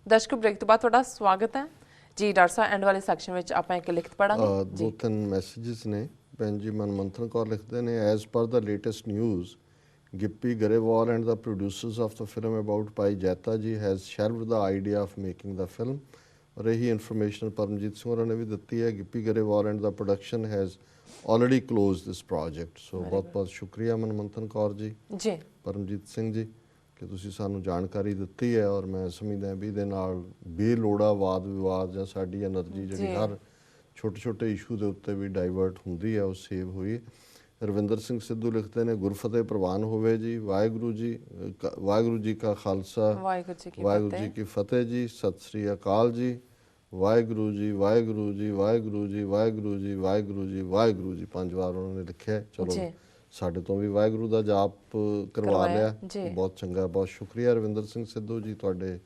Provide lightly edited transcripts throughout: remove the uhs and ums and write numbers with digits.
ਦਰਸ਼ਕ ਬ੍ਰੇਕ ਤੋਂ ਬਾਅਦ ਤੁਹਾਡਾ ਸਵਾਗਤ ਹੈ ਜੀ। ਡਾਕਟਰ ਸਾਹਿਬ ਐਂਡ ਵਾਲੇ ਸੈਕਸ਼ਨ ਵਿੱਚ ਆਪਾਂ ਇੱਕ ਲਿਖਤ ਪੜਾਂਗੇ। ਦੋ ਤਿੰਨ ਮੈਸੇजेस ਨੇ। ਭੈਣ ਜੀ ਮਨਮੰਥਨ ਕੌਰ ਲਿਖਦੇ ਨੇ, as per the latest news Gippy Grewal and the producers of the film about Bhai Jaita ji has shelved the idea of making the film. ਔਰ ਇਹੀ ਇਨਫੋਰਮੇਸ਼ਨ ਪਰਮਜੀਤ ਸਿੰਘ ਹੋਰਾਂ ਨੇ ਵੀ ਦਿੱਤੀ ਹੈ। Gippy Grewal and the production has already close this project. So ਬਹੁਤ ਬਹੁਤ ਸ਼ੁਕਰੀਆ ਮਨਮੰਥਨ ਕੌਰ ਜੀ ਪਰਮਜੀਤ ਸਿੰਘ ਜੀ ਕਿ ਤੁਸੀਂ ਸਾਨੂੰ ਜਾਣਕਾਰੀ ਦਿੱਤੀ ਹੈ। ਔਰ ਮੈਂ ਸਮਝਦਾ ਵੀ ਇਹਦੇ ਨਾਲ ਬੇਲੋੜਾ ਵਾਦ ਵਿਵਾਦ ਜਾਂ ਸਾਡੀ એનર્ਜੀ ਜਿਹੜੀ ਹਰ ਛੋਟੇ ਛੋਟੇ ਇਸ਼ੂ ਦੇ ਉੱਤੇ ਵੀ ਡਾਈਵਰਟ ਹੁੰਦੀ ਹੈ ਉਹ ਸੇਵ ਹੋਈ। ਰਵਿੰਦਰ ਸਿੰਘ ਸਿੱਧੂ ਲਿਖਦੇ ਨੇ, ਗੁਰਫਤਿਹ ਪ੍ਰਵਾਨ ਹੋਵੇ ਜੀ। ਵਾਹਿਗੁਰੂ ਜੀ ਕਾ ਖਾਲਸਾ ਵਾਹਿਗੁਰੂ ਜੀ ਕੀ ਫਤਿਹ ਜੀ। ਸਤਿ ਸ੍ਰੀ ਅਕਾਲ ਜੀ। ਵਾਹਿਗੁਰੂ ਜੀ ਵਾਹਿਗੁਰੂ ਜੀ ਵਾਹਿਗੁਰੂ ਜੀ ਵਾਹਿਗੁਰੂ ਜੀ ਵਾਹਿਗੁਰੂ ਜੀ ਵਾਹਿਗੁਰੂ ਜੀ 5 ਵਾਰ ਉਹਨਾਂ ਨੇ ਲਿਖਿਆ। ਚਲੋ ਸਾਡੇ ਤੋਂ ਵੀ ਵਾਹਿਗੁਰੂ ਦਾ ਜਾਪ ਕਰਵਾ ਲਿਆ, ਬਹੁਤ ਚੰਗਾ, ਬਹੁਤ ਸ਼ੁਕਰੀਆ ਰਵਿੰਦਰ ਸਿੰਘ ਸਿੱਧੂ ਜੀ। ਤੁਹਾਡੇ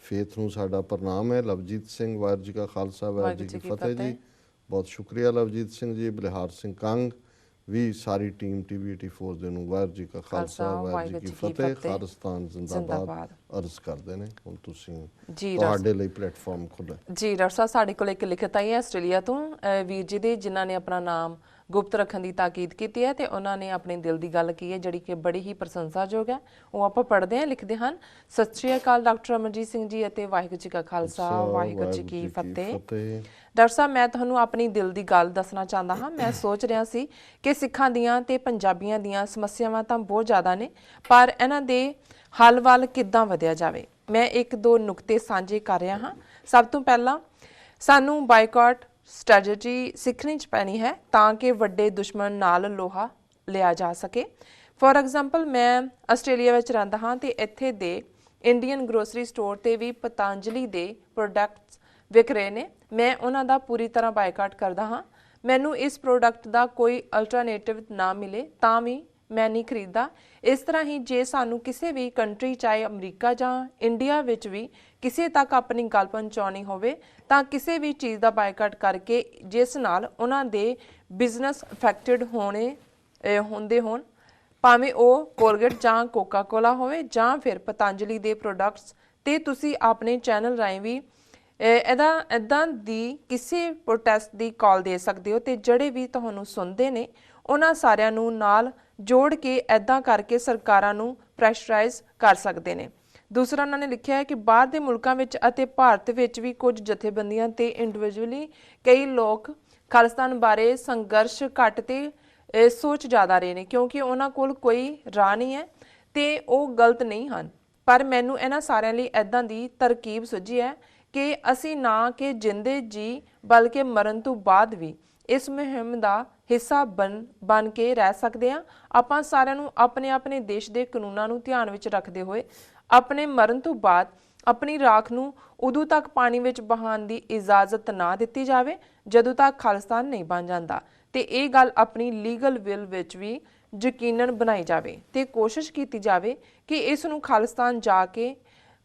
ਫੇਥ ਨੂੰ ਸਾਡਾ ਪ੍ਰਣਾਮ ਹੈ। ਲਵਜੀਤ ਸਿੰਘ, ਵਾਹਿਗੁਰੂ ਜੀ ਕਾ ਖਾਲਸਾ ਵਾਹਿਗੁਰੂ ਜੀ ਕੀ ਫਤਿਹ ਜੀ, ਬਹੁਤ ਸ਼ੁਕਰੀਆ ਲਵਜੀਤ ਸਿੰਘ ਜੀ। ਬਲਿਹਾਰ ਸਿੰਘ ਕੰਗ ਵੀ ਸਾਰੀ ਟੀਮ TV84 ਦੇ ਨੂੰ ਵਾਹਿਗੁਰੂ ਜੀ ਕਾ ਖਾਲਸਾ ਵਾਹਿਗੁਰੂ ਜੀ ਕੀ ਫਤਿਹ, ਖਾਲਿਸਤਾਨ ਜ਼ਿੰਦਾਬਾਦ ਅਰਜ਼ ਕਰਦੇ ਨੇ। ਹੁਣ ਤੁਸੀਂ ਤੁਹਾਡੇ ਲਈ ਪਲੇਟਫਾਰਮ ਖੁੱਲ੍ਹਾ ਜੀ। ਡਾਕਟਰ ਸਾਹਿਬ ਸਾਡੇ ਕੋਲ ਇੱਕ ਲਿਖਤ ਆਈ ਹੈ ਆਸਟ੍ਰੇਲੀਆ ਤੋਂ ਵੀਰ ਜੀ ਦੇ, ਜਿਨ੍ਹਾਂ ਨੇ ਆਪਣਾ ਨਾਮ ਗੁਪਤ ਰੱਖਣ ਦੀ ਤਾਕੀਦ ਕੀਤੀ ਹੈ ਤੇ ਉਹਨਾਂ ਨੇ ਆਪਣੇ ਦਿਲ ਦੀ ਗੱਲ ਕੀ ਹੈ ਜਿਹੜੀ ਕਿ ਬੜੀ ਹੀ ਪ੍ਰਸ਼ੰਸਾਯੋਗ ਹੈ। ਉਹ ਆਪਾਂ ਪੜ੍ਹਦੇ ਹਾਂ। ਲਿਖਦੇ ਹਨ, ਸਤਿ ਸ਼੍ਰੀ ਅਕਾਲ ਡਾਕਟਰ ਅਮਰਜੀਤ ਸਿੰਘ ਜੀ ਅਤੇ ਵਾਹਿਗੁਰੂ ਜੀ ਕਾ ਖਾਲਸਾ ਵਾਹਿਗੁਰੂ ਜੀ ਕੀ ਫਤਿਹ। ਡਾਕਟਰ ਸਾਹਿਬ ਮੈਂ ਤੁਹਾਨੂੰ ਆਪਣੀ ਦਿਲ ਦੀ ਗੱਲ ਦੱਸਣਾ ਚਾਹੁੰਦਾ ਹਾਂ। ਮੈਂ ਸੋਚ ਰਿਹਾ ਸੀ ਕਿ ਸਿੱਖਾਂ ਦੀਆਂ ਤੇ ਪੰਜਾਬੀਆਂ ਦੀਆਂ ਸਮੱਸਿਆਵਾਂ ਤਾਂ ਬਹੁਤ ਜ਼ਿਆਦਾ ਨੇ, ਪਰ ਇਹਨਾਂ ਦੇ ਹੱਲ ਵੱਲ ਕਿੱਦਾਂ ਵਧਿਆ ਜਾਵੇ। ਮੈਂ ਇੱਕ ਦੋ ਨੁਕਤੇ ਸਾਂਝੇ ਕਰ ਰਿਹਾ ਹਾਂ। ਸਭ ਤੋਂ ਪਹਿਲਾਂ ਸਾਨੂੰ ਬਾਈਕਾਟ ਸਟ੍ਰੈਟਜੀ ਸਿੱਖਣੀ ਪੈਣੀ ਹੈ ਤਾਂ ਕਿ ਵੱਡੇ ਦੁਸ਼ਮਣ ਨਾਲ ਲੋਹਾ ਲਿਆ ਜਾ ਸਕੇ। ਫੋਰ ਐਗਜ਼ਾਮਪਲ ਮੈਂ ਆਸਟ੍ਰੇਲੀਆ ਵਿੱਚ ਰਹਿੰਦਾ ਹਾਂ ਤੇ ਇੱਥੇ ਦੇ ਇੰਡੀਅਨ ਗਰੋਸਰੀ ਸਟੋਰ ਤੇ ਵੀ ਪਤੰਜਲੀ ਦੇ ਪ੍ਰੋਡਕਟਸ ਵਿਕ ਰਹੇ ਨੇ। ਮੈਂ ਉਹਨਾਂ ਦਾ ਪੂਰੀ ਤਰ੍ਹਾਂ ਬਾਈਕਾਟ ਕਰਦਾ ਹਾਂ। ਮੈਨੂੰ ਇਸ ਪ੍ਰੋਡਕਟ ਦਾ ਕੋਈ ਅਲਟਰਨੇਟਿਵ ਨਾ ਮਿਲੇ ਤਾਂ ਵੀ ਮੈਂ ਨਹੀਂ ਖਰੀਦਦਾ। ਇਸ ਤਰ੍ਹਾਂ ਹੀ ਜੇ ਸਾਨੂੰ ਕਿਸੇ ਵੀ ਕੰਟਰੀ, ਚਾਹੇ ਅਮਰੀਕਾ ਜਾਂ ਇੰਡੀਆ ਵਿੱਚ ਵੀ ਕਿਸੇ ਤੱਕ ਆਪਣੀ ਗੱਲ ਪਹੁੰਚਾਉਣੀ ਹੋਵੇ ਤਾਂ ਕਿਸੇ ਵੀ ਚੀਜ਼ ਦਾ ਬਾਈਕਾਟ ਕਰਕੇ ਜਿਸ ਨਾਲ ਉਹਨਾਂ ਦੇ ਬਿਜ਼ਨਸ ਅਫੈਕਟਡ ਹੁੰਦੇ ਹੋਣ, ਭਾਵੇਂ ਉਹ ਕੋਲਗੇਟ ਜਾਂ ਕੋਕਾ ਕੋਲਾ ਹੋਵੇ ਜਾਂ ਫਿਰ ਪਤੰਜਲੀ ਦੇ ਪ੍ਰੋਡਕਟਸ। ਤੇ ਤੁਸੀਂ ਆਪਣੇ ਚੈਨਲ ਰਾਹੀਂ ਵੀ ਇੱਦਾਂ ਦੀ ਕਿਸੇ ਪ੍ਰੋਟੈਸਟ ਦੀ ਕਾਲ ਦੇ ਸਕਦੇ ਹੋ ਤੇ ਜਿਹੜੇ ਵੀ ਤੁਹਾਨੂੰ ਸੁਣਦੇ ਨੇ ਉਹਨਾਂ ਸਾਰਿਆਂ ਨੂੰ ਨਾਲ ਜੋੜ ਕੇ ਇੱਦਾਂ ਕਰਕੇ ਸਰਕਾਰਾਂ ਨੂੰ ਪ੍ਰੈਸ਼ਰਾਈਜ਼ ਕਰ ਸਕਦੇ ਨੇ। ਦੂਸਰਾ ਉਹਨਾਂ ਨੇ ਲਿਖਿਆ ਹੈ ਕਿ ਬਾਹਰ ਦੇ ਮੁਲਕਾਂ ਵਿੱਚ ਅਤੇ ਭਾਰਤ ਵਿੱਚ ਵੀ ਕੁਝ ਜਥੇਬੰਦੀਆਂ ਤੇ ਇੰਡੀਵਿਜੂਅਲੀ ਕਈ ਲੋਕ ਖਾਲਿਸਤਾਨ ਬਾਰੇ ਸੰਘਰਸ਼ ਘੱਟ ਤੇ ਸੋਚ ਜ਼ਿਆਦਾ ਰਹੇ ਨੇ ਕਿਉਂਕਿ ਉਹਨਾਂ ਕੋਲ ਕੋਈ ਰਾਹ ਨਹੀਂ ਹੈ ਤੇ ਉਹ ਗਲਤ ਨਹੀਂ ਹਨ। ਪਰ ਮੈਨੂੰ ਇਹਨਾਂ ਸਾਰਿਆਂ ਲਈ ਇੱਦਾਂ ਦੀ ਤਰਕੀਬ ਸੁਝੀ ਹੈ ਕਿ ਅਸੀਂ ਨਾ ਕਿ ਜਿੰਦੇ ਜੀ ਬਲਕਿ ਮਰਨ ਤੋਂ ਬਾਅਦ ਵੀ ਇਸ ਮੁਹਿੰਮ ਦਾ ਹਿੱਸਾ ਬਣ ਕੇ ਰਹਿ ਸਕਦੇ ਹਾਂ। ਆਪਾਂ ਸਾਰਿਆਂ ਨੂੰ ਆਪਣੇ ਆਪਣੇ ਦੇਸ਼ ਦੇ ਕਾਨੂੰਨਾਂ ਨੂੰ ਧਿਆਨ ਵਿੱਚ ਰੱਖਦੇ ਹੋਏ ਆਪਣੇ ਮਰਨ ਤੋਂ ਬਾਅਦ ਆਪਣੀ ਰਾਖ ਨੂੰ ਉਦੋਂ ਤੱਕ ਪਾਣੀ ਵਿੱਚ ਬਹਾਉਣ ਦੀ ਇਜਾਜ਼ਤ ਨਾ ਦਿੱਤੀ ਜਾਵੇ ਜਦੋਂ ਤੱਕ ਖਾਲਿਸਤਾਨ ਨਹੀਂ ਬਣ ਜਾਂਦਾ। ਤੇ ਇਹ ਗੱਲ ਆਪਣੀ ਲੀਗਲ ਵਿਲ ਵਿੱਚ ਵੀ ਯਕੀਨਨ ਬਣਾਈ ਜਾਵੇ ਤੇ ਕੋਸ਼ਿਸ਼ ਕੀਤੀ ਜਾਵੇ ਕਿ ਇਸ ਨੂੰ ਖਾਲਿਸਤਾਨ ਜਾ ਕੇ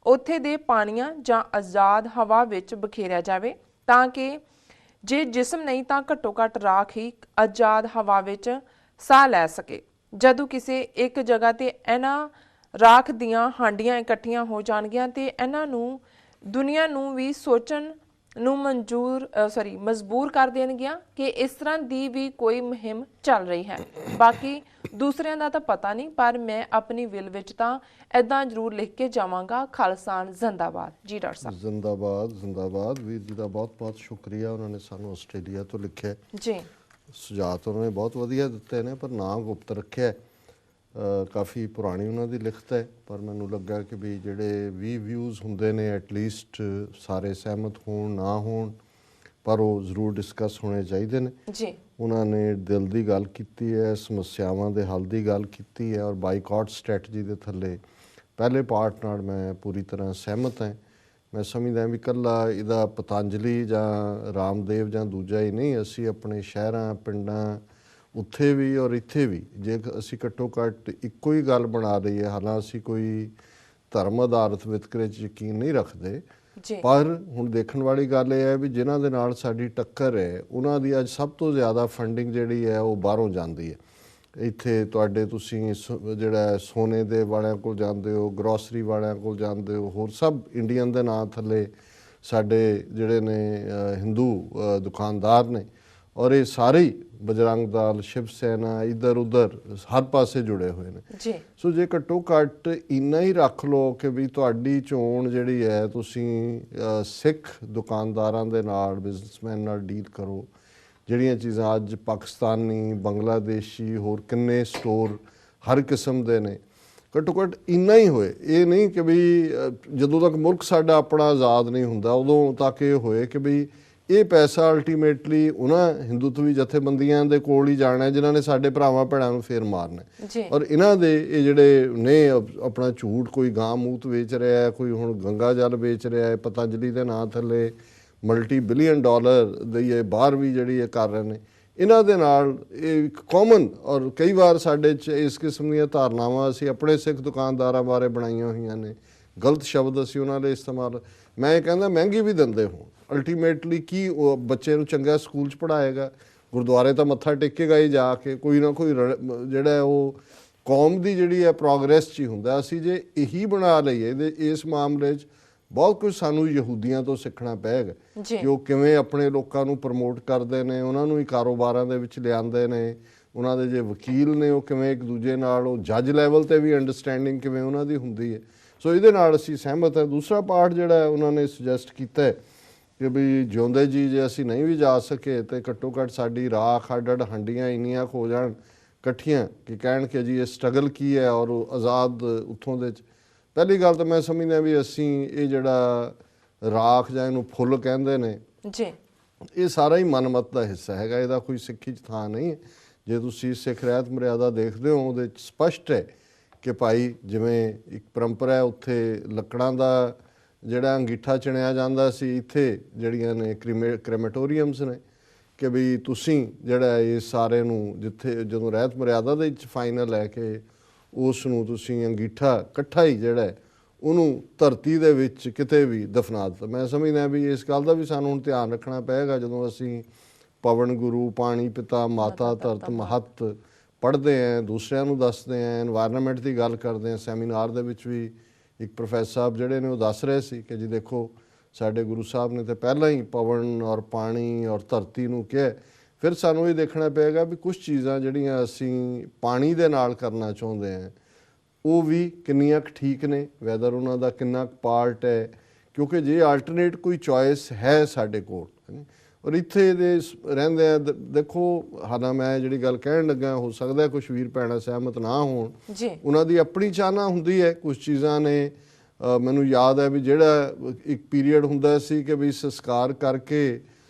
ਉੱਥੇ ਦੇ ਪਾਣੀਆਂ ਜਾਂ ਆਜ਼ਾਦ ਹਵਾ ਵਿੱਚ ਬਖੇਰਿਆ ਜਾਵੇ ਤਾਂ ਕਿ ਜੇ ਜਿਸਮ ਨਹੀਂ ਤਾਂ ਘੱਟੋ ਘੱਟ ਰਾਖ ਹੀ ਆਜ਼ਾਦ ਹਵਾ ਵਿੱਚ ਸਾਹ ਲੈ ਸਕੇ। ਜਦੋਂ ਕਿਸੇ ਇੱਕ ਜਗ੍ਹਾ ਤੇ ਇਹਨਾਂ ਰਾਖ ਦੀਆਂ ਹਾਂਡੀਆਂ ਇਕੱਠੀਆਂ ਹੋ ਜਾਣਗੀਆਂ ਤੇ ਇਹਨਾਂ ਨੂੰ ਦੁਨੀਆ ਨੂੰ ਵੀ ਸੋਚਣ ਨੂੰ ਮਜਬੂਰ ਕਰ ਦੇਣਗੀਆਂ ਕਿ ਇਸ ਤਰ੍ਹਾਂ ਦੀ ਵੀ ਕੋਈ ਮੁਹਿੰਮ ਚੱਲ ਰਹੀ ਹੈ। ਬਾਕੀ ਦੂਸਰਿਆਂ ਦਾ ਤਾਂ ਪਤਾ ਨਹੀਂ, ਪਰ ਮੈਂ ਆਪਣੀ ਵਿਲ ਵਿੱਚ ਤਾਂ ਇੱਦਾਂ ਜ਼ਰੂਰ ਲਿਖ ਕੇ ਜਾਵਾਂਗਾ, ਖਾਲਿਸਤਾਨ ਜ਼ਿੰਦਾਬਾਦ। ਜੀ ਡਾਕਟਰ ਸਾਹਿਬ ਜ਼ਿੰਦਾਬਾਦ ਜ਼ਿੰਦਾਬਾਦ। ਵੀਰ ਜੀ ਦਾ ਬਹੁਤ ਬਹੁਤ ਸ਼ੁਕਰੀਆ। ਉਹਨਾਂ ਨੇ ਸਾਨੂੰ ਆਸਟ੍ਰੇਲੀਆ ਤੋਂ ਲਿਖਿਆ ਜੀ। ਸੁਝਾਅ ਤਾਂ ਉਹਨਾਂ ਨੇ ਬਹੁਤ ਵਧੀਆ ਦਿੱਤੇ ਨੇ ਪਰ ਨਾਂ ਗੁਪਤ ਰੱਖਿਆ। ਕਾਫੀ ਪੁਰਾਣੀ ਉਹਨਾਂ ਦੀ ਲਿਖਤ ਹੈ ਪਰ ਮੈਨੂੰ ਲੱਗਾ ਕਿ ਵੀ ਜਿਹੜੇ 20 ਵਿਊਜ਼ ਹੁੰਦੇ ਨੇ ਐਟਲੀਸਟ ਸਾਰੇ ਸਹਿਮਤ ਹੋਣ ਨਾ ਹੋਣ ਪਰ ਉਹ ਜ਼ਰੂਰ ਡਿਸਕਸ ਹੋਣੇ ਚਾਹੀਦੇ ਨੇ ਜੀ। ਉਹਨਾਂ ਨੇ ਦਿਲ ਦੀ ਗੱਲ ਕੀਤੀ ਹੈ, ਸਮੱਸਿਆਵਾਂ ਦੇ ਹੱਲ ਦੀ ਗੱਲ ਕੀਤੀ ਹੈ ਔਰ ਬਾਈਕਾਟ ਸਟ੍ਰੈਟਜੀ ਦੇ ਥੱਲੇ ਪਹਿਲੇ ਪਾਰਟ ਨਾਲ ਮੈਂ ਪੂਰੀ ਤਰ੍ਹਾਂ ਸਹਿਮਤ ਹਾਂ। ਮੈਂ ਸਮਝਦਾ ਵੀ ਇਕੱਲਾ ਇਹਦਾ ਪਤੰਜਲੀ ਜਾਂ ਰਾਮਦੇਵ ਜਾਂ ਦੂਜਾ ਹੀ ਨਹੀਂ, ਅਸੀਂ ਆਪਣੇ ਸ਼ਹਿਰਾਂ ਪਿੰਡਾਂ ਉੱਥੇ ਵੀ ਔਰ ਇੱਥੇ ਵੀ ਜੇ ਅਸੀਂ ਘੱਟੋ ਘੱਟ ਇੱਕੋ ਹੀ ਗੱਲ ਬਣਾ ਲਈਏ, ਹਾਲਾਂ ਅਸੀਂ ਕੋਈ ਧਰਮ ਆਧਾਰਿਤ ਵਿਤਕਰੇ 'ਚ ਯਕੀਨ ਨਹੀਂ ਰੱਖਦੇ ਪਰ ਹੁਣ ਦੇਖਣ ਵਾਲੀ ਗੱਲ ਇਹ ਹੈ ਵੀ ਜਿਨ੍ਹਾਂ ਦੇ ਨਾਲ ਸਾਡੀ ਟੱਕਰ ਹੈ ਉਹਨਾਂ ਦੀ ਅੱਜ ਸਭ ਤੋਂ ਜ਼ਿਆਦਾ ਫੰਡਿੰਗ ਜਿਹੜੀ ਹੈ ਉਹ ਬਾਹਰੋਂ ਜਾਂਦੀ ਹੈ। ਇੱਥੇ ਤੁਹਾਡੇ ਤੁਸੀਂ ਜਿਹੜਾ ਸੋਨੇ ਦੇ ਵਾਲਿਆਂ ਕੋਲ ਜਾਂਦੇ ਹੋ, ਗਰੋਸਰੀ ਵਾਲਿਆਂ ਕੋਲ ਜਾਂਦੇ ਹੋ, ਹੋਰ ਸਭ ਇੰਡੀਅਨ ਦੇ ਨਾਂ ਥੱਲੇ ਸਾਡੇ ਜਿਹੜੇ ਨੇ ਹਿੰਦੂ ਦੁਕਾਨਦਾਰ ਨੇ, ਔਰ ਇਹ ਸਾਰੇ ਹੀ ਬਜਰੰਗ ਦਲ, ਸ਼ਿਵ ਸੈਨਾ, ਇੱਧਰ ਉੱਧਰ ਹਰ ਪਾਸੇ ਜੁੜੇ ਹੋਏ ਨੇ ਜੀ। ਸੋ ਜੇ ਘੱਟੋ ਘੱਟ ਇੰਨਾ ਹੀ ਰੱਖ ਲਓ ਕਿ ਵੀ ਤੁਹਾਡੀ ਚੋਣ ਜਿਹੜੀ ਹੈ ਤੁਸੀਂ ਸਿੱਖ ਦੁਕਾਨਦਾਰਾਂ ਦੇ ਨਾਲ, ਬਿਜ਼ਨਸਮੈਨ ਨਾਲ ਡੀਲ ਕਰੋ। ਜਿਹੜੀਆਂ ਚੀਜ਼ਾਂ ਅੱਜ ਪਾਕਿਸਤਾਨੀ, ਬੰਗਲਾਦੇਸ਼ੀ, ਹੋਰ ਕਿੰਨੇ ਸਟੋਰ ਹਰ ਕਿਸਮ ਦੇ ਨੇ, ਘੱਟੋ ਘੱਟ ਇੰਨਾ ਹੀ ਹੋਏ। ਇਹ ਨਹੀਂ ਕਿ ਵੀ ਜਦੋਂ ਤੱਕ ਮੁਲਕ ਸਾਡਾ ਆਪਣਾ ਆਜ਼ਾਦ ਨਹੀਂ ਹੁੰਦਾ ਉਦੋਂ ਤੱਕ ਇਹ ਹੋਏ ਕਿ ਵੀ ਇਹ ਪੈਸਾ ਅਲਟੀਮੇਟਲੀ ਉਹਨਾਂ ਹਿੰਦੂਤਵੀ ਜਥੇਬੰਦੀਆਂ ਦੇ ਕੋਲ ਹੀ ਜਾਣਾ ਜਿਨ੍ਹਾਂ ਨੇ ਸਾਡੇ ਭਰਾਵਾਂ ਭੈਣਾਂ ਨੂੰ ਫੇਰ ਮਾਰਨਾ। ਔਰ ਇਹਨਾਂ ਦੇ ਇਹ ਜਿਹੜੇ ਨੇ ਆਪਣਾ ਝੂਠ, ਕੋਈ ਗਾਂ ਮੂਤ ਵੇਚ ਰਿਹਾ ਹੈ, ਕੋਈ ਹੁਣ ਗੰਗਾ ਜਲ ਵੇਚ ਰਿਹਾ ਹੈ ਪਤੰਜਲੀ ਦੇ ਨਾਂ ਥੱਲੇ, ਮਲਟੀ-ਬਿਲੀਅਨ ਡਾਲਰ ਦੀ ਇਹ ਬਾਹਰ ਵੀ ਜਿਹੜੀ ਇਹ ਕਰ ਰਹੇ ਨੇ, ਇਹਨਾਂ ਦੇ ਨਾਲ ਇਹ ਇੱਕ ਕਾਮਨ ਔਰ ਕਈ ਵਾਰ ਸਾਡੇ 'ਚ ਇਸ ਕਿਸਮ ਦੀਆਂ ਧਾਰਨਾਵਾਂ ਅਸੀਂ ਆਪਣੇ ਸਿੱਖ ਦੁਕਾਨਦਾਰਾਂ ਬਾਰੇ ਬਣਾਈਆਂ ਹੋਈਆਂ ਨੇ, ਗਲਤ ਸ਼ਬਦ ਅਸੀਂ ਉਹਨਾਂ ਲਈ ਇਸਤੇਮਾਲ। ਮੈਂ ਇਹ ਕਹਿੰਦਾ ਮਹਿੰਗੀ ਵੀ ਦਿੰਦੇ ਹੋਣ, ਅਲਟੀਮੇਟਲੀ ਕੀ ਉਹ ਬੱਚੇ ਨੂੰ ਚੰਗਾ ਸਕੂਲ 'ਚ ਪੜ੍ਹਾਏਗਾ, ਗੁਰਦੁਆਰੇ ਤਾਂ ਮੱਥਾ ਟੇਕੇਗਾ ਹੀ ਜਾ ਕੇ, ਕੋਈ ਨਾ ਕੋਈ ਜਿਹੜਾ ਉਹ ਕੌਮ ਦੀ ਜਿਹੜੀ ਹੈ ਪ੍ਰੋਗਰੈਸ 'ਚ ਹੀ ਹੁੰਦਾ। ਅਸੀਂ ਜੇ ਇਹੀ ਬਣਾ ਲਈਏ ਇਸ ਮਾਮਲੇ 'ਚ ਬਹੁਤ ਕੁਝ ਸਾਨੂੰ ਯਹੂਦੀਆਂ ਤੋਂ ਸਿੱਖਣਾ ਪਏਗਾ ਕਿ ਉਹ ਕਿਵੇਂ ਆਪਣੇ ਲੋਕਾਂ ਨੂੰ ਪ੍ਰਮੋਟ ਕਰਦੇ ਨੇ, ਉਹਨਾਂ ਨੂੰ ਹੀ ਕਾਰੋਬਾਰਾਂ ਦੇ ਵਿੱਚ ਲਿਆਉਂਦੇ ਨੇ, ਉਹਨਾਂ ਦੇ ਜੇ ਵਕੀਲ ਨੇ ਉਹ ਕਿਵੇਂ ਇੱਕ ਦੂਜੇ ਨਾਲ, ਉਹ ਜੱਜ ਲੈਵਲ ਤੇ ਵੀ ਅੰਡਰਸਟੈਂਡਿੰਗ ਕਿਵੇਂ ਉਹਨਾਂ ਦੀ ਹੁੰਦੀ ਹੈ। ਸੋ ਇਹਦੇ ਨਾਲ ਅਸੀਂ ਸਹਿਮਤ ਹਾਂ। ਦੂਸਰਾ ਪਾਰਟ ਜਿਹੜਾ ਉਹਨਾਂ ਨੇ ਸੁਜੈਸਟ ਕੀਤਾ ਹੈ ਕਿ ਵੀ ਜਿਉਂਦੇ ਜੀ ਜੇ ਅਸੀਂ ਨਹੀਂ ਵੀ ਜਾ ਸਕੇ ਤੇ ਘੱਟੋ ਘੱਟ ਸਾਡੀ ਰਾਖ, ਅੱਡ ਹੰਡੀਆਂ ਇੰਨੀਆਂ ਹੋ ਜਾਣ ਇਕੱਠੀਆਂ ਕਿ ਕਹਿਣ ਕਿ ਜੀ ਇਹ ਸਟਰਗਲ ਕੀ ਹੈ ਔਰ ਆਜ਼ਾਦ ਉੱਥੋਂ ਦੇ 'ਚ। ਪਹਿਲੀ ਗੱਲ ਤਾਂ ਮੈਂ ਸਮਝਦਾ ਵੀ ਅਸੀਂ ਇਹ ਜਿਹੜਾ ਰਾਖ ਜਾਂ ਇਹਨੂੰ ਫੁੱਲ ਕਹਿੰਦੇ ਨੇ ਜੀ, ਇਹ ਸਾਰਾ ਹੀ ਮਨਮਤ ਦਾ ਹਿੱਸਾ ਹੈਗਾ, ਇਹਦਾ ਕੋਈ ਸਿੱਖੀ 'ਚ ਥਾਂ ਨਹੀਂ ਹੈ। ਜੇ ਤੁਸੀਂ ਸਿੱਖ ਰਹਿਤ ਮਰਿਆਦਾ ਦੇਖਦੇ ਹੋ ਉਹਦੇ 'ਚ ਸਪਸ਼ਟ ਹੈ ਕਿ ਭਾਈ ਜਿਵੇਂ ਇੱਕ ਪਰੰਪਰਾ ਹੈ ਉੱਥੇ ਲੱਕੜਾਂ ਦਾ ਜਿਹੜਾ ਅੰਗੀਠਾ ਚਿਣਿਆ ਜਾਂਦਾ ਸੀ, ਇੱਥੇ ਜਿਹੜੀਆਂ ਨੇ ਕ੍ਰੈਮੇਟੋਰੀਅਮਸ ਨੇ ਕਿ ਵੀ ਤੁਸੀਂ ਜਿਹੜਾ ਇਹ ਸਾਰੇ ਨੂੰ ਜਿੱਥੇ ਜਦੋਂ ਰਹਿਤ ਮਰਿਆਦਾ ਦੇ ਵਿੱਚ ਫਾਈਨਲ ਲੈ ਕੇ ਉਸ ਨੂੰ ਤੁਸੀਂ ਅੰਗੀਠਾ ਇਕੱਠਾ ਹੀ ਜਿਹੜਾ ਹੈ ਉਹਨੂੰ ਧਰਤੀ ਦੇ ਵਿੱਚ ਕਿਤੇ ਵੀ ਦਫਨਾ ਦਿੱਤਾ। ਮੈਂ ਸਮਝਦਾ ਵੀ ਇਸ ਗੱਲ ਦਾ ਵੀ ਸਾਨੂੰ ਹੁਣ ਧਿਆਨ ਰੱਖਣਾ ਪਏਗਾ ਜਦੋਂ ਅਸੀਂ ਪਵਨ ਗੁਰੂ, ਪਾਣੀ ਪਿਤਾ, ਮਾਤਾ ਧਰਤ ਮਹੱਤ ਪੜ੍ਹਦੇ ਹਾਂ, ਦੂਸਰਿਆਂ ਨੂੰ ਦੱਸਦੇ ਹਾਂ, ਇਨਵਾਇਰਨਮੈਂਟ ਦੀ ਗੱਲ ਕਰਦੇ ਹਾਂ। ਸੈਮੀਨਾਰ ਦੇ ਵਿੱਚ ਵੀ ਇੱਕ ਪ੍ਰੋਫੈਸਰ ਸਾਹਿਬ ਜਿਹੜੇ ਨੇ ਉਹ ਦੱਸ ਰਹੇ ਸੀ ਕਿ ਜੀ ਦੇਖੋ ਸਾਡੇ ਗੁਰੂ ਸਾਹਿਬ ਨੇ ਤਾਂ ਪਹਿਲਾਂ ਹੀ ਪਵਨ ਔਰ ਪਾਣੀ ਔਰ ਧਰਤੀ ਨੂੰ ਕਿਹਾ। ਫਿਰ ਸਾਨੂੰ ਇਹ ਦੇਖਣਾ ਪਏਗਾ ਵੀ ਕੁਝ ਚੀਜ਼ਾਂ ਜਿਹੜੀਆਂ ਅਸੀਂ ਪਾਣੀ ਦੇ ਨਾਲ ਕਰਨਾ ਚਾਹੁੰਦੇ ਹਾਂ ਉਹ ਵੀ ਕਿੰਨੀਆਂ ਕੁ ਠੀਕ ਨੇ, ਵੈਦਰ ਉਹਨਾਂ ਦਾ ਕਿੰਨਾ ਕੁ ਪਾਰਟ ਹੈ, ਕਿਉਂਕਿ ਜੇ ਆਲਟਰਨੇਟ ਕੋਈ ਚੋਇਸ ਹੈ ਸਾਡੇ ਕੋਲ ਔਰ ਇੱਥੇ ਦੇ ਰਹਿੰਦੇ ਆ। ਦੇਖੋ ਹਾਲਾਂ ਮੈਂ ਜਿਹੜੀ ਗੱਲ ਕਹਿਣ ਲੱਗਾ ਹੋ ਸਕਦਾ ਕੁਝ ਵੀਰ ਭੈਣਾਂ ਸਹਿਮਤ ਨਾ ਹੋਣ, ਉਹਨਾਂ ਦੀ ਆਪਣੀ ਚਾਹਨਾ ਹੁੰਦੀ ਹੈ। ਕੁਝ ਚੀਜ਼ਾਂ ਨੇ ਮੈਨੂੰ ਯਾਦ ਹੈ ਵੀ ਜਿਹੜਾ ਇੱਕ ਪੀਰੀਅਡ ਹੁੰਦਾ ਸੀ ਕਿ ਵੀ ਸੰਸਕਾਰ ਕਰਕੇ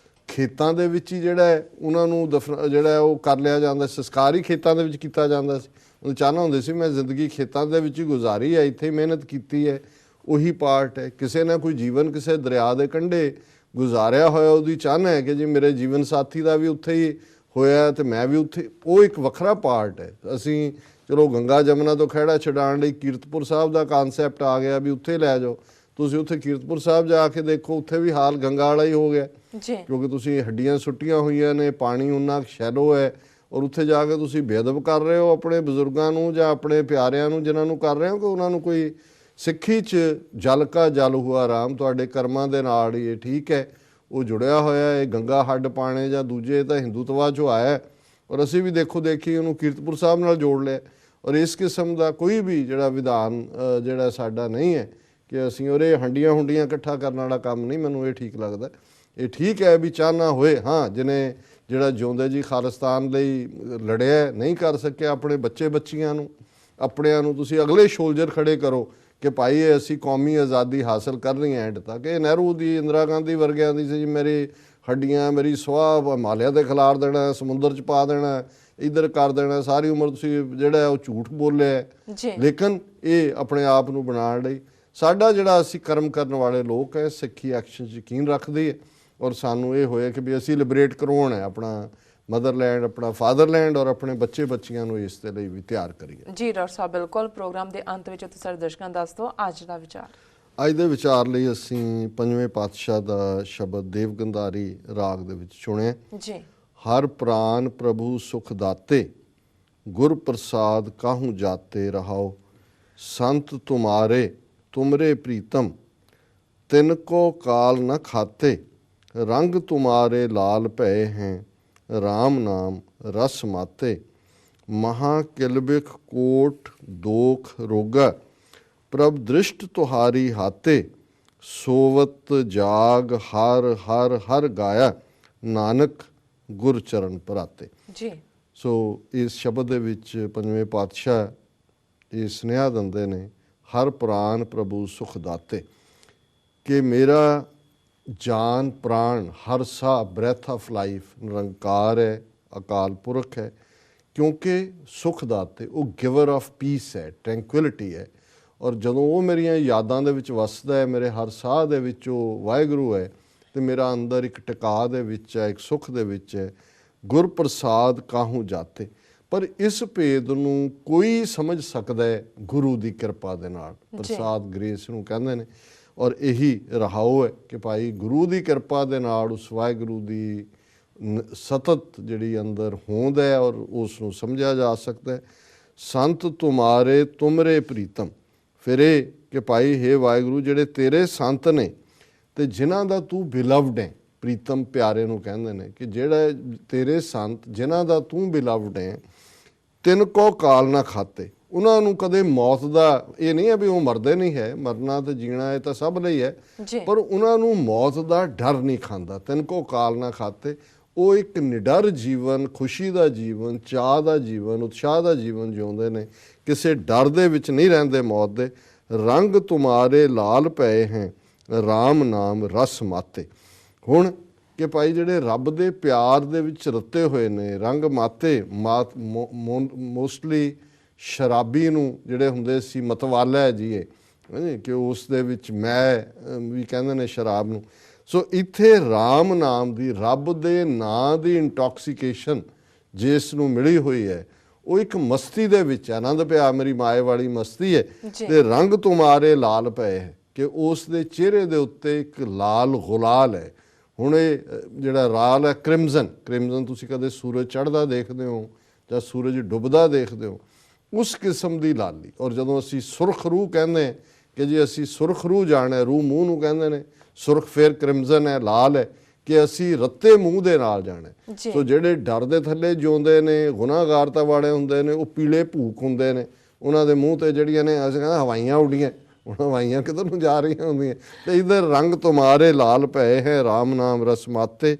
ਖੇਤਾਂ ਦੇ ਵਿੱਚ ਹੀ ਜਿਹੜਾ ਹੈ ਉਹਨਾਂ ਨੂੰ ਜਿਹੜਾ ਉਹ ਕਰ ਲਿਆ ਜਾਂਦਾ, ਸੰਸਕਾਰ ਹੀ ਖੇਤਾਂ ਦੇ ਵਿੱਚ ਕੀਤਾ ਜਾਂਦਾ ਸੀ। ਉਹ ਚਾਹਨਾ ਹੁੰਦੇ ਸੀ ਮੈਂ ਜ਼ਿੰਦਗੀ ਖੇਤਾਂ ਦੇ ਵਿੱਚ ਹੀ ਗੁਜ਼ਾਰੀ ਹੈ, ਇੱਥੇ ਮਿਹਨਤ ਕੀਤੀ ਹੈ, ਉਹੀ ਪਾਰਟ ਹੈ। ਕਿਸੇ ਨੇ ਕੋਈ ਜੀਵਨ ਕਿਸੇ ਦਰਿਆ ਦੇ ਕੰਢੇ ਗੁਜ਼ਾਰਿਆ ਹੋਇਆ, ਉਹਦੀ ਚਾਹਨਾ ਹੈ ਕਿ ਜੀ ਮੇਰੇ ਜੀਵਨ ਸਾਥੀ ਦਾ ਵੀ ਉੱਥੇ ਹੀ ਹੋਇਆ ਤੇ ਮੈਂ ਵੀ ਉੱਥੇ, ਉਹ ਇੱਕ ਵੱਖਰਾ ਪਾਰਟ ਹੈ। ਅਸੀਂ ਚਲੋ ਗੰਗਾ ਜਮਨਾ ਤੋਂ ਖਹਿੜਾ ਛਡਾਉਣ ਲਈ ਕੀਰਤਪੁਰ ਸਾਹਿਬ ਦਾ ਕਾਨਸੈਪਟ ਆ ਗਿਆ ਵੀ ਉੱਥੇ ਲੈ ਜਾਓ। ਤੁਸੀਂ ਉੱਥੇ ਕੀਰਤਪੁਰ ਸਾਹਿਬ ਜਾ ਕੇ ਦੇਖੋ, ਉੱਥੇ ਵੀ ਹਾਲ ਗੰਗਾ ਵਾਲਾ ਹੀ ਹੋ ਗਿਆ ਕਿਉਂਕਿ ਤੁਸੀਂ ਹੱਡੀਆਂ ਸੁੱਟੀਆਂ ਹੋਈਆਂ ਨੇ, ਪਾਣੀ ਉਨਾ ਸ਼ੈਲੋ ਹੈ ਔਰ ਉੱਥੇ ਜਾ ਕੇ ਤੁਸੀਂ ਬੇਅਦਬ ਕਰ ਰਹੇ ਹੋ ਆਪਣੇ ਬਜ਼ੁਰਗਾਂ ਨੂੰ ਜਾਂ ਆਪਣੇ ਪਿਆਰਿਆਂ ਨੂੰ ਜਿਨ੍ਹਾਂ ਨੂੰ ਕਰ ਰਹੇ ਹੋ ਕਿ ਉਹਨਾਂ ਨੂੰ ਕੋਈ ਸਿੱਖੀ 'ਚ ਜਲ ਕਾ ਜਲ ਹੁਆ ਰਾਮ, ਤੁਹਾਡੇ ਕਰਮਾਂ ਦੇ ਨਾਲ ਹੀ ਇਹ ਠੀਕ ਹੈ, ਉਹ ਜੁੜਿਆ ਹੋਇਆ। ਇਹ ਗੰਗਾ ਹੱਡ ਪਾਣੇ ਜਾਂ ਦੂਜੇ ਤਾਂ ਹਿੰਦੂਤਵਾ 'ਚੋਂ ਆਇਆ ਔਰ ਅਸੀਂ ਵੀ ਦੇਖੋ ਦੇਖੀ ਉਹਨੂੰ ਕੀਰਤਪੁਰ ਸਾਹਿਬ ਨਾਲ ਜੋੜ ਲਿਆ। ਔਰ ਇਸ ਕਿਸਮ ਦਾ ਕੋਈ ਵੀ ਜਿਹੜਾ ਵਿਧਾਨ ਜਿਹੜਾ ਸਾਡਾ ਨਹੀਂ ਹੈ ਕਿ ਅਸੀਂ ਉਹਦੇ ਹੰਡੀਆਂ ਹੁੰਡੀਆਂ ਇਕੱਠਾ ਕਰਨ ਵਾਲਾ ਕੰਮ ਨਹੀਂ, ਮੈਨੂੰ ਇਹ ਠੀਕ ਲੱਗਦਾ। ਇਹ ਠੀਕ ਹੈ ਵੀ ਚਾਹਨਾ ਹੋਏ, ਹਾਂ ਜਿਹਨੇ ਜਿਹੜਾ ਜਿਉਂਦੇ ਜੀ ਖਾਲਿਸਤਾਨ ਲਈ ਲੜਿਆ ਨਹੀਂ ਕਰ ਸਕਿਆ, ਆਪਣੇ ਬੱਚੇ ਬੱਚੀਆਂ ਨੂੰ ਆਪਣਿਆਂ ਨੂੰ ਤੁਸੀਂ ਅਗਲੇ ਸ਼ੋਲਜਰ ਖੜੇ ਕਰੋ ਕਿ ਭਾਈ ਇਹ ਅਸੀਂ ਕੌਮੀ ਆਜ਼ਾਦੀ ਹਾਸਲ ਕਰਨੀ ਹੈ ਐਂਡ ਤੱਕ। ਇਹ ਨਹਿਰੂ ਦੀ, ਇੰਦਰਾ ਗਾਂਧੀ ਵਰਗਿਆਂ ਦੀ ਸੀ, ਮੇਰੀ ਹੱਡੀਆਂ ਮੇਰੀ ਸੁਆਹ ਹਿਮਾਲਿਆ ਦੇ ਖਿਲਾਰ ਦੇਣਾ, ਸਮੁੰਦਰ 'ਚ ਪਾ ਦੇਣਾ, ਇੱਧਰ ਕਰ ਦੇਣਾ, ਸਾਰੀ ਉਮਰ ਤੁਸੀਂ ਜਿਹੜਾ ਉਹ ਝੂਠ ਬੋਲਿਆ। ਲੇਕਿਨ ਇਹ ਆਪਣੇ ਆਪ ਨੂੰ ਬਣਾਉਣ ਲਈ ਸਾਡਾ ਜਿਹੜਾ ਅਸੀਂ ਕਰਮ ਕਰਨ ਵਾਲੇ ਲੋਕ ਹੈ ਸਿੱਖੀ ਐਕਸ਼ਨ 'ਚ ਯਕੀਨ ਰੱਖਦੇ ਹੈ ਔਰ ਸਾਨੂੰ ਇਹ ਹੋਇਆ ਕਿ ਵੀ ਅਸੀਂ ਲਿਬਰੇਟ ਕਰਵਾਉਣਾ ਹੈ ਆਪਣਾ ਮਦਰਲੈਂਡ, ਆਪਣਾ ਫਾਦਰਲੈਂਡ ਔਰ ਆਪਣੇ ਬੱਚੇ ਬੱਚੀਆਂ ਨੂੰ ਇਸ ਦੇ ਲਈ ਵੀ ਤਿਆਰ ਕਰੀਏ। ਜੀ ਡਾਕਟਰ ਸਾਹਿਬ, ਬਿਲਕੁਲ। ਪ੍ਰੋਗਰਾਮ ਦੇ ਅੰਤ ਵਿੱਚ ਤੁਸੀਂ ਸਾਡੇ ਦਰਸ਼ਕਾਂ ਨੂੰ ਦੱਸ ਦਿਓ ਅੱਜ ਦਾ ਵਿਚਾਰ। ਅੱਜ ਦੇ ਵਿਚਾਰ ਲਈ ਅਸੀਂ ਪੰਜਵੇਂ ਪਾਤਸ਼ਾਹ ਦਾ ਸ਼ਬਦ ਦੇਵਗੰਧਾਰੀ ਰਾਗ ਦੇ ਵਿੱਚ ਚੁਣਿਆ। ਜੀ। ਹਰ ਪ੍ਰਾਨ ਪ੍ਰਭੂ ਸੁਖ ਦਾਤੇ, गुर प्रसाद काहू जाते रहाओ। संत तुम्हारे तुमरे प्रीतम तिनको काल न खाते। रंग तुम्हारे लाल भये हैं राम नाम रस माते। महा किलबिख कोट दोख रोगा प्रभ दृष्ट तुहारी हाते। सोवत जाग हर हर हर गाया नानक गुर चरण पराते। जी ਸੋ ਇਸ ਸ਼ਬਦ ਦੇ ਵਿੱਚ ਪੰਜਵੇਂ ਪਾਤਸ਼ਾਹ ਇਹ ਸੁਨੇਹਾ ਦਿੰਦੇ ਨੇ, ਹਰ ਪ੍ਰਾਨ ਪ੍ਰਭੂ ਸੁਖ ਦਾਤੇ, ਕਿ ਮੇਰਾ ਜਾਨ ਪ੍ਰਾਣ ਹਰ ਸਾਹ ਬ੍ਰੈਥ ਆਫ ਲਾਈਫ ਨਿਰੰਕਾਰ ਹੈ, ਅਕਾਲ ਪੁਰਖ ਹੈ, ਕਿਉਂਕਿ ਸੁਖ ਦਾਤੇ ਉਹ ਗਿਵਰ ਆਫ ਪੀਸ ਹੈ, ਟ੍ਰੈਂਕੁਇਲਿਟੀ ਹੈ। ਔਰ ਜਦੋਂ ਉਹ ਮੇਰੀਆਂ ਯਾਦਾਂ ਦੇ ਵਿੱਚ ਵਸਦਾ ਹੈ, ਮੇਰੇ ਹਰ ਸਾਹ ਦੇ ਵਿੱਚ ਉਹ ਵਾਹਿਗੁਰੂ ਹੈ, ਅਤੇ ਮੇਰਾ ਅੰਦਰ ਇੱਕ ਟਿਕਾ ਦੇ ਵਿੱਚ ਹੈ, ਇੱਕ ਸੁੱਖ ਦੇ ਵਿੱਚ ਹੈ। ਗੁਰ ਪ੍ਰਸਾਦ ਕਾਹੂ ਜਾਤੇ। ਪਰ ਇਸ ਭੇਦ ਨੂੰ ਕੋਈ ਸਮਝ ਸਕਦਾ ਹੈ ਗੁਰੂ ਦੀ ਕਿਰਪਾ ਦੇ ਨਾਲ। ਪ੍ਰਸਾਦ ਗ੍ਰੇਸ ਨੂੰ ਕਹਿੰਦੇ ਨੇ। ਔਰ ਇਹੀ ਰਹਾਓ ਹੈ ਕਿ ਭਾਈ ਗੁਰੂ ਦੀ ਕਿਰਪਾ ਦੇ ਨਾਲ ਉਸ ਵਾਹਿਗੁਰੂ ਦੀ ਸਤਤ ਜਿਹੜੀ ਅੰਦਰ ਹੋਂਦ ਹੈ ਔਰ ਉਸ ਨੂੰ ਸਮਝਿਆ ਜਾ ਸਕਦਾ ਹੈ। ਸੰਤ ਤੁਮਾਰੇ ਤੁਮਰੇ ਪ੍ਰੀਤਮ। ਫਿਰ ਇਹ ਕਿ ਭਾਈ ਹੇ ਵਾਹਿਗੁਰੂ ਜਿਹੜੇ ਤੇਰੇ ਸੰਤ ਨੇ ਅਤੇ ਜਿਨ੍ਹਾਂ ਦਾ ਤੂੰ ਬਿਲਵਡ ਹੈ, ਪ੍ਰੀਤਮ ਪਿਆਰੇ ਨੂੰ ਕਹਿੰਦੇ ਨੇ, ਕਿ ਜਿਹੜਾ ਤੇਰੇ ਸੰਤ ਜਿਨ੍ਹਾਂ ਦਾ ਤੂੰ ਬਿਲਵਡ ਹੈ, ਤਿੰਨ ਕੋ ਕਾਲ ਨਾ ਖਾਤੇ। ਉਹਨਾਂ ਨੂੰ ਕਦੇ ਮੌਤ ਦਾ ਇਹ ਨਹੀਂ ਹੈ ਵੀ ਉਹ ਮਰਦੇ ਨਹੀਂ ਹੈ, ਮਰਨਾ ਤੇ ਜੀਣਾ ਇਹ ਤਾਂ ਸਭ ਲਈ ਹੈ, ਪਰ ਉਹਨਾਂ ਨੂੰ ਮੌਤ ਦਾ ਡਰ ਨਹੀਂ ਖਾਂਦਾ। ਤਿੰਨ ਕੋ ਕਾਲ ਨਾ ਖਾਤੇ। ਉਹ ਇੱਕ ਨਿਡਰ ਜੀਵਨ, ਖੁਸ਼ੀ ਦਾ ਜੀਵਨ, ਚਾਅ ਦਾ ਜੀਵਨ, ਉਤਸ਼ਾਹ ਦਾ ਜੀਵਨ ਜਿਉਂਦੇ ਨੇ, ਕਿਸੇ ਡਰ ਦੇ ਵਿੱਚ ਨਹੀਂ ਰਹਿੰਦੇ ਮੌਤ ਦੇ। ਰੰਗ ਤੁਮਾਰੇ ਲਾਲ ਪਏ ਹੈ ਰਾਮ ਨਾਮ ਰਸ ਮਾਤੇ। ਹੁਣ ਕਿ ਭਾਈ ਜਿਹੜੇ ਰੱਬ ਦੇ ਪਿਆਰ ਦੇ ਵਿੱਚ ਰਤੇ ਹੋਏ ਨੇ, ਰੰਗ ਮਾਤੇ ਮੋਸਟਲੀ ਸ਼ਰਾਬੀ ਨੂੰ ਜਿਹੜੇ ਹੁੰਦੇ ਸੀ ਮਤਵਾਲਾ ਜੀ ਇਹ, ਕਿ ਉਸ ਦੇ ਵਿੱਚ ਮੈਂ ਵੀ ਕਹਿੰਦੇ ਨੇ ਸ਼ਰਾਬ ਨੂੰ। ਸੋ ਇੱਥੇ ਰਾਮ ਨਾਮ ਦੀ, ਰੱਬ ਦੇ ਨਾਂ ਦੀ ਇੰਟੌਕਸੀਕੇਸ਼ਨ ਜਿਸ ਨੂੰ ਮਿਲੀ ਹੋਈ ਹੈ, ਉਹ ਇੱਕ ਮਸਤੀ ਦੇ ਵਿੱਚ ਆਨੰਦ ਪਿਆ, ਮੇਰੀ ਮਾਏ ਵਾਲੀ ਮਸਤੀ ਹੈ। ਤੇ ਰੰਗ ਤੁਮਾਰੇ ਲਾਲ ਪਏ ਹੈ, ਕਿ ਉਸ ਦੇ ਚਿਹਰੇ ਦੇ ਉੱਤੇ ਇੱਕ ਲਾਲ ਗੁਲਾਲ ਹੈ। ਹੁਣ ਇਹ ਜਿਹੜਾ ਲਾਲ ਹੈ ਕ੍ਰਿਮਜ਼ਨ, ਕ੍ਰਿਮਜ਼ਨ ਤੁਸੀਂ ਕਦੇ ਸੂਰਜ ਚੜ੍ਹਦਾ ਦੇਖਦੇ ਹੋ ਜਾਂ ਸੂਰਜ ਡੁੱਬਦਾ ਦੇਖਦੇ ਹੋ, ਉਸ ਕਿਸਮ ਦੀ ਲਾਲੀ। ਔਰ ਜਦੋਂ ਅਸੀਂ ਸੁਰਖ ਰੂਹ ਕਹਿੰਦੇ ਕਿ ਜੀ ਅਸੀਂ ਸੁਰਖ ਰੂਹ ਜਾਣਾ, ਰੂਹ ਮੂੰਹ ਨੂੰ ਕਹਿੰਦੇ ਨੇ, ਸੁਰਖ ਫਿਰ ਕ੍ਰਿਮਜ਼ਨ ਹੈ, ਲਾਲ ਹੈ, ਕਿ ਅਸੀਂ ਰੱਤੇ ਮੂੰਹ ਦੇ ਨਾਲ ਜਾਣਾ। ਸੋ ਜਿਹੜੇ ਡਰ ਦੇ ਥੱਲੇ ਜਿਉਂਦੇ ਨੇ, ਗੁਨਾਹਗਾਰਤਾ ਵਾਲੇ ਹੁੰਦੇ ਨੇ, ਉਹ ਪੀਲੇ ਭੂਕ ਹੁੰਦੇ ਨੇ, ਉਹਨਾਂ ਦੇ ਮੂੰਹ 'ਤੇ ਜਿਹੜੀਆਂ ਨੇ ਅਸੀਂ ਕਹਿੰਦੇ ਹਵਾਈਆਂ ਉੱਡੀਆਂ, ਹੁਣ ਹਵਾਈਆਂ ਕਿੱਧਰ ਨੂੰ ਜਾ ਰਹੀਆਂ ਹੁੰਦੀਆਂ। ਅਤੇ ਇੱਧਰ ਰੰਗ ਤੁਮਾਰੇ ਲਾਲ ਪਏ ਹੈ ਰਾਮ ਨਾਮ ਰਸ ਮਾਤੇ।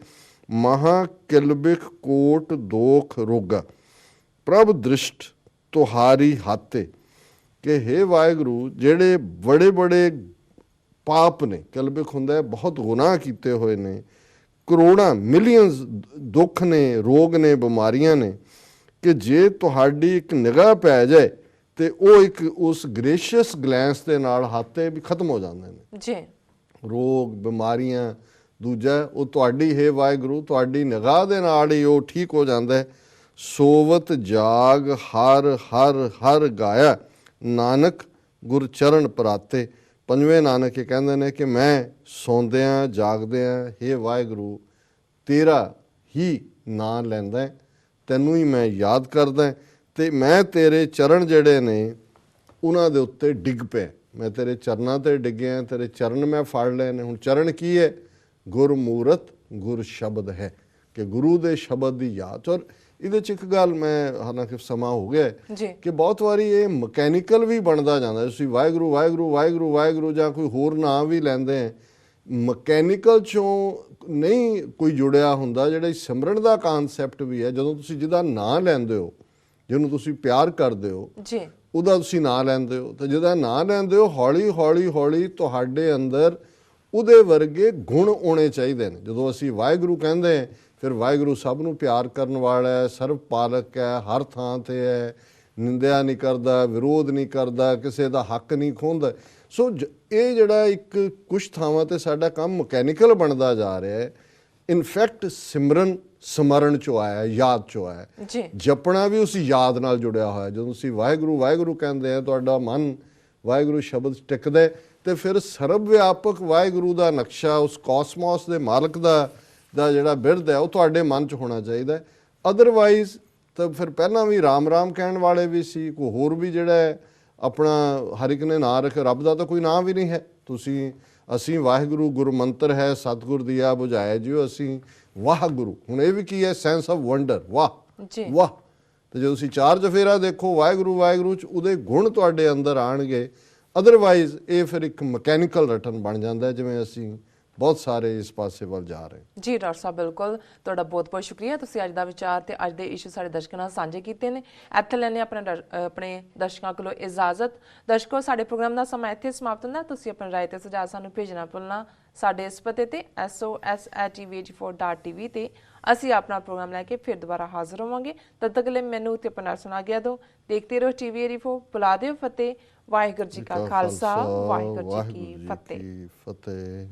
ਮਹਾ ਕਿਲਬਿਖ ਕੋਟ ਦੋਖ ਰੋਗਾ ਪ੍ਰਭ ਦ੍ਰਿਸ਼ਟ ਤੁਹਾਰੀ ਹਾਤੇ। ਕਿ ਹੇ ਵਾਹਿਗੁਰੂ ਜਿਹੜੇ ਬੜੇ ਬੜੇ ਪਾਪ ਨੇ, ਕਿਲਬਿਖ ਹੁੰਦਾ ਹੈ ਬਹੁਤ ਗੁਨਾਹ ਕੀਤੇ ਹੋਏ ਨੇ, ਕਰੋੜਾਂ ਮਿਲੀਅਨਸ ਦੁੱਖ ਨੇ, ਰੋਗ ਨੇ, ਬਿਮਾਰੀਆਂ ਨੇ, ਕਿ ਜੇ ਤੁਹਾਡੀ ਇੱਕ ਨਿਗਾਹ ਪੈ ਜਾਏ ਤੇ ਉਹ ਇੱਕ ਉਸ ਗ੍ਰੇਸ਼ੀਅਸ ਗਲੈਂਸ ਦੇ ਨਾਲ ਹਾਤੇ ਵੀ ਖਤਮ ਹੋ ਜਾਂਦੇ ਨੇ ਜੀ। ਰੋਗ ਬਿਮਾਰੀਆਂ, ਦੂਜਾ ਉਹ ਤੁਹਾਡੀ ਹੇ ਵਾਹਿਗੁਰੂ ਤੁਹਾਡੀ ਨਿਗਾਹ ਦੇ ਨਾਲ ਹੀ ਉਹ ਠੀਕ ਹੋ ਜਾਂਦਾ ਹੈ। ਸੋਵਤ ਜਾਗ ਹਰ ਹਰ ਹਰ ਗਾਇਆ ਨਾਨਕ ਗੁਰ ਚਰਨ ਪਰਾਤੇ। ਪੰਜਵੇਂ ਨਾਨਕ ਇਹ ਕਹਿੰਦੇ ਨੇ ਕਿ ਮੈਂ ਸੌਂਦਿਆਂ ਜਾਗਦਿਆਂ ਹੇ ਵਾਹਿਗੁਰੂ ਤੇਰਾ ਹੀ ਨਾਂ ਲੈਂਦਾ, ਤੈਨੂੰ ਹੀ ਮੈਂ ਯਾਦ ਕਰਦਾ, ਅਤੇ ਮੈਂ ਤੇਰੇ ਚਰਨ ਜਿਹੜੇ ਨੇ ਉਹਨਾਂ ਦੇ ਉੱਤੇ ਡਿੱਗ ਪਿਆ। ਮੈਂ ਤੇਰੇ ਚਰਨਾਂ 'ਤੇ ਡਿੱਗਿਆ, ਤੇਰੇ ਚਰਨ ਮੈਂ ਫੜ ਲਏ ਨੇ। ਹੁਣ ਚਰਨ ਕੀ ਹੈ? ਗੁਰਮੂਰਤ ਗੁਰ ਸ਼ਬਦ ਹੈ, ਕਿ ਗੁਰੂ ਦੇ ਸ਼ਬਦ ਦੀ ਯਾਦ। ਔਰ ਇਹਦੇ 'ਚ ਇੱਕ ਗੱਲ ਮੈਂ, ਹਾਲਾਂਕਿ ਸਮਾਂ ਹੋ ਗਿਆ ਕਿ ਬਹੁਤ ਵਾਰੀ ਇਹ ਮਕੈਨੀਕਲ ਵੀ ਬਣਦਾ ਜਾਂਦਾ। ਤੁਸੀਂ ਵਾਹਿਗੁਰੂ ਵਾਹਿਗੁਰੂ ਵਾਹਿਗੁਰੂ ਵਾਹਿਗੁਰੂ ਜਾਂ ਕੋਈ ਹੋਰ ਨਾਂ ਵੀ ਲੈਂਦੇ ਹੈ, ਮਕੈਨੀਕਲ 'ਚੋਂ ਨਹੀਂ ਕੋਈ ਜੁੜਿਆ ਹੁੰਦਾ। ਜਿਹੜਾ ਸਿਮਰਨ ਦਾ ਕਾਨਸੈਪਟ ਵੀ ਹੈ, ਜਦੋਂ ਤੁਸੀਂ ਜਿਹਦਾ ਨਾਂ ਲੈਂਦੇ ਹੋ, ਜਿਹਨੂੰ ਤੁਸੀਂ ਪਿਆਰ ਕਰਦੇ ਹੋ, ਉਹਦਾ ਤੁਸੀਂ ਨਾਂ ਲੈਂਦੇ ਹੋ, ਤਾਂ ਜਿਹਦਾ ਨਾਂ ਲੈਂਦੇ ਹੋ ਹੌਲੀ ਹੌਲੀ ਹੌਲੀ ਤੁਹਾਡੇ ਅੰਦਰ ਉਹਦੇ ਵਰਗੇ ਗੁਣ ਆਉਣੇ ਚਾਹੀਦੇ ਨੇ। ਜਦੋਂ ਅਸੀਂ ਵਾਹਿਗੁਰੂ ਕਹਿੰਦੇ ਹਾਂ, ਫਿਰ ਵਾਹਿਗੁਰੂ ਸਭ ਨੂੰ ਪਿਆਰ ਕਰਨ ਵਾਲਾ ਹੈ, ਸਰਬ ਪਾਲਕ ਹੈ, ਹਰ ਥਾਂ 'ਤੇ ਹੈ, ਨਿੰਦਿਆ ਨਹੀਂ ਕਰਦਾ, ਵਿਰੋਧ ਨਹੀਂ ਕਰਦਾ, ਕਿਸੇ ਦਾ ਹੱਕ ਨਹੀਂ ਖੋਹਦਾ। ਸੋ ਇਹ ਜਿਹੜਾ ਇੱਕ ਕੁਛ ਥਾਵਾਂ 'ਤੇ ਸਾਡਾ ਕੰਮ ਮਕੈਨੀਕਲ ਬਣਦਾ ਜਾ ਰਿਹਾ ਹੈ। ਇਨਫੈਕਟ ਸਿਮਰਨ ਸਮਰਨ 'ਚੋਂ ਆਇਆ, ਯਾਦ 'ਚੋਂ ਆਇਆ। ਜਪਣਾ ਵੀ ਉਸ ਯਾਦ ਨਾਲ ਜੁੜਿਆ ਹੋਇਆ। ਜਦੋਂ ਤੁਸੀਂ ਵਾਹਿਗੁਰੂ ਵਾਹਿਗੁਰੂ ਕਹਿੰਦੇ ਆ, ਤੁਹਾਡਾ ਮਨ ਵਾਹਿਗੁਰੂ ਸ਼ਬਦ ਟਿਕਦਾ, ਅਤੇ ਫਿਰ ਸਰਬ ਵਿਆਪਕ ਵਾਹਿਗੁਰੂ ਦਾ ਨਕਸ਼ਾ, ਉਸ ਕੋਸਮੋਸ ਦੇ ਮਾਲਕ ਦਾ ਜਿਹੜਾ ਬਿਰਧ ਹੈ, ਉਹ ਤੁਹਾਡੇ ਮਨ 'ਚ ਹੋਣਾ ਚਾਹੀਦਾ। ਅਦਰਵਾਈਜ਼ ਤਾਂ ਫਿਰ ਪਹਿਲਾਂ ਵੀ ਰਾਮ ਰਾਮ ਕਹਿਣ ਵਾਲੇ ਵੀ ਸੀ, ਕੋਈ ਹੋਰ ਵੀ ਜਿਹੜਾ ਹੈ ਆਪਣਾ ਹਰ ਇੱਕ ਨੇ ਨਾਂ ਰੱਖਿਆ। ਰੱਬ ਦਾ ਤਾਂ ਕੋਈ ਨਾਂ ਵੀ ਨਹੀਂ ਹੈ। ਤੁਸੀਂ ਅਸੀਂ ਵਾਹਿਗੁਰੂ ਗੁਰਮੰਤਰ ਹੈ ਸਤਿਗੁਰ ਦੀਆ ਬੁਝਾਇਆ ਜਿਉ ਅਸੀਂ ਵਾਹਿਗੁਰੂ। ਹੁਣ ਇਹ ਵੀ ਕੀ ਹੈ? ਸੈਂਸ ਆਫ ਵੰਡਰ, ਵਾਹ ਜੀ ਵਾਹ। ਤੇ ਜੇ ਤੁਸੀਂ ਚਾਰ ਚਫੇਰਾ ਦੇਖੋ ਵਾਹਿਗੁਰੂ ਵਾਹਿਗੁਰੂ ਚ ਉਹਦੇ ਗੁਣ ਤੁਹਾਡੇ ਅੰਦਰ ਆਣਗੇ। ਅਦਰਵਾਈਜ਼ ਇਹ ਫਿਰ ਇੱਕ ਮਕੈਨੀਕਲ ਰਟਨ ਬਣ ਜਾਂਦਾ ਹੈ, ਜਿਵੇਂ ਅਸੀਂ ਬਹੁਤ ਸਾਰੇ ਇਸ ਪਾਸੇ ਵੱਲ ਜਾ ਰਹੇ। ਜੀ ਡਾਕਟਰ ਸਾਹਿਬ, ਬਿਲਕੁਲ ਤੁਹਾਡਾ ਬਹੁਤ ਬਹੁਤ ਸ਼ੁਕਰੀਆ। ਤੁਸੀਂ ਅੱਜ ਦਾ ਵਿਚਾਰ ਤੇ ਅੱਜ ਦੇ ਇਸ਼ੂ ਸਾਡੇ ਦਰਸ਼ਕਾਂ ਨਾਲ ਸਾਂਝੇ ਕੀਤੇ ਨੇ। ਇੱਥੇ ਲੈਣੇ ਆਪਣੇ ਦਰਸ਼ਕਾਂ ਕੋਲੋਂ ਇਜਾਜ਼ਤ। ਦਰਸ਼ਕੋ, ਸਾਡੇ ਪ੍ਰੋਗਰਾਮ ਦਾ ਸਮਾਂ ਇੱਥੇ ਸਮਾਪਤ ਹੁੰਦਾ। ਤੁਸੀਂ ਆਪਣੀ ਰਾਏ ਤੇ ਸੁਝਾਅ ਸਾਨੂੰ ਭੇਜਣਾ ਭੁੱਲਣਾ ਸਾਡੇ ਇਸ ਪਤੇ ਤੇ sos@tv84.tv ਤੇ। ਅਸੀਂ ਆਪਣਾ ਪ੍ਰੋਗਰਾਮ ਲੈ ਕੇ ਫਿਰ ਦੁਬਾਰਾ ਹਾਜ਼ਰ ਹੋਵਾਂਗੇ। ਤਦ ਤੱਕ ਲਈ ਮੈਨੂੰ ਤੇ ਆਪਣਾ ਸੁਣਾ ਗਿਆ ਦੋ। ਦੇਖਦੇ ਰਹੋ TV84। ਬੁਲਾ ਦਿਓ ਫਤਿਹ। ਵਾਹਿਗੁਰੂ ਜੀ ਕਾ ਖਾਲਸਾ, ਵਾਹਿਗੁਰੂ ਜੀ ਕੀ ਫਤਿਹ।